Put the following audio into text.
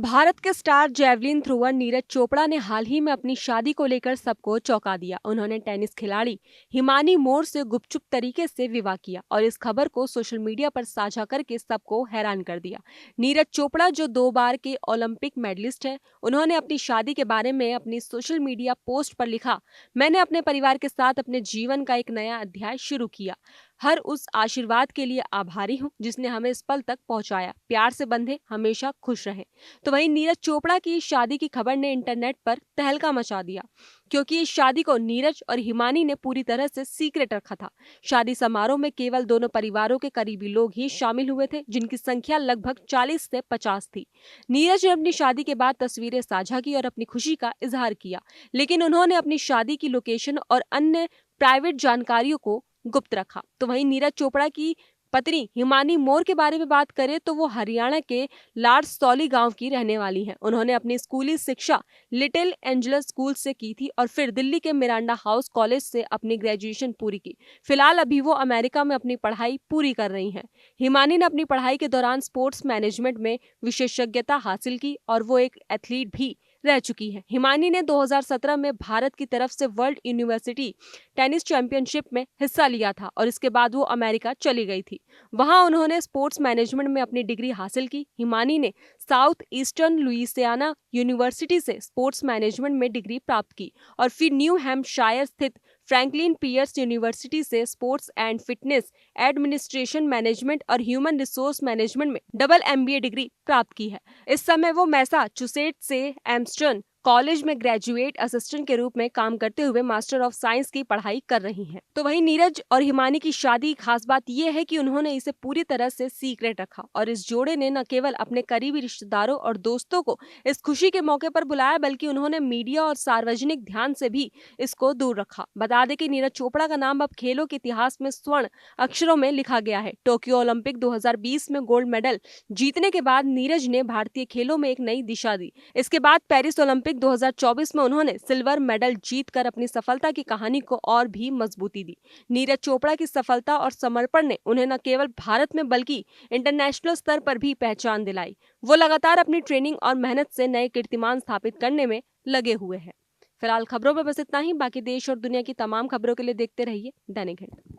भारत के star javelin thrower Neeraj Chopra ने हाल ही में अपनी शादी को लेकर सबको चौंका दिया। उन्होंने टेनिस खिलाड़ी हिमानी मोर से गुपचुप तरीके से विवाह किया और इस खबर को सोशल मीडिया पर साझा करके सबको हैरान कर दिया। नीरज चोपड़ा जो 2 बार के ओलंपिक मेडलिस्ट हैं, उन्होंने अपनी शादी के बारे में अपनी सोशल मीडिया पोस्ट पर लिखा, मैंने अपने परिवार के साथ अपने जीवन का एक नया अध्याय शुरू किया। हर उस आशीर्वाद के लिए आभारी हूँ जिसने हमें इस पल तक पहुंचाया। प्यार से बंधे, हमेशा खुश रहें। तो वहीं नीरज चोपड़ा की इस शादी की खबर ने इंटरनेट पर तहलका मचा दिया, क्योंकि इस शादी को नीरज और हिमानी ने पूरी तरह से सीक्रेट रखा था। शादी समारोह में केवल दोनों परिवारों के करीबी लोग ही शामिल हुए थे, जिनकी संख्या लगभग 40 से 50 थी। नीरज ने अपनी शादी के बाद तस्वीरें साझा की और अपनी खुशी का इजहार किया, लेकिन उन्होंने अपनी शादी की लोकेशन और अन्य प्राइवेट जानकारियों को गुप्त रखा। तो वहीं नीरज चोपड़ा की पत्नी हिमानी मोर के बारे में बात करें तो वो हरियाणा के लाड़सौली गांव की रहने वाली हैं। उन्होंने अपनी स्कूली शिक्षा लिटिल एंजल्स स्कूल से की थी और फिर दिल्ली के मिरांडा हाउस कॉलेज से अपनी ग्रेजुएशन पूरी की। फिलहाल अभी वो अमेरिका में अपनी पढ़ाई पूरी कर रही हैं। हिमानी ने अपनी पढ़ाई के दौरान स्पोर्ट्स मैनेजमेंट में विशेषज्ञता हासिल की और वो एक एथलीट भी रह चुकी है। हिमानी ने 2017 में भारत की तरफ से वर्ल्ड यूनिवर्सिटी टेनिस चैंपियनशिप में हिस्सा लिया था और इसके बाद वो अमेरिका चली गई थी। वहां उन्होंने स्पोर्ट्स मैनेजमेंट में अपनी डिग्री हासिल की। हिमानी ने साउथ ईस्टर्न लुइसियाना यूनिवर्सिटी से स्पोर्ट्स मैनेजमेंट में डिग्री प्राप्त की और फिर न्यू हैम्पशायर स्थित फ्रैंकलिन पियर्स यूनिवर्सिटी से sports and fitness administration management और ह्यूमन रिसोर्स मैनेजमेंट में डबल एमबीए डिग्री प्राप्त की है। इस समय वो मैसाचुसेट्स से एम्स्टर्न कॉलेज में ग्रेजुएट असिस्टेंट के रूप में काम करते हुए मास्टर ऑफ साइंस की पढ़ाई कर रही हैं। तो वहीं नीरज और हिमानी की शादी खास बात यह है कि उन्होंने इसे पूरी तरह से सीक्रेट रखा और इस जोड़े ने न केवल अपने करीबी रिश्तेदारों और दोस्तों को इस खुशी के मौके पर बुलाया, बल्कि उन्होंने मीडिया और सार्वजनिक ध्यान से भी इसको दूर रखा। बता दें कि नीरज चोपड़ा का नाम अब खेलों के इतिहास में स्वर्ण अक्षरों में लिखा गया है। टोक्यो ओलंपिक 2020 में गोल्ड मेडल जीतने के बाद नीरज ने भारतीय खेलों में एक नई दिशा दी। इसके बाद पेरिस ओलंपिक 2024 में उन्होंने सिल्वर मेडल जीतकर अपनी सफलता की कहानी को और भी मजबूती दी। नीरज चोपड़ा की सफलता और समर्पण ने उन्हें न केवल भारत में बल्कि इंटरनेशनल स्तर पर भी पहचान दिलाई। वो लगातार अपनी ट्रेनिंग और मेहनत से नए कीर्तिमान स्थापित करने में लगे हुए हैं। फिलहाल खबरों में बस इतना ही। बाकी देश और दुनिया की तमाम खबरों के लिए देखते रहिए दैनिक हिंद।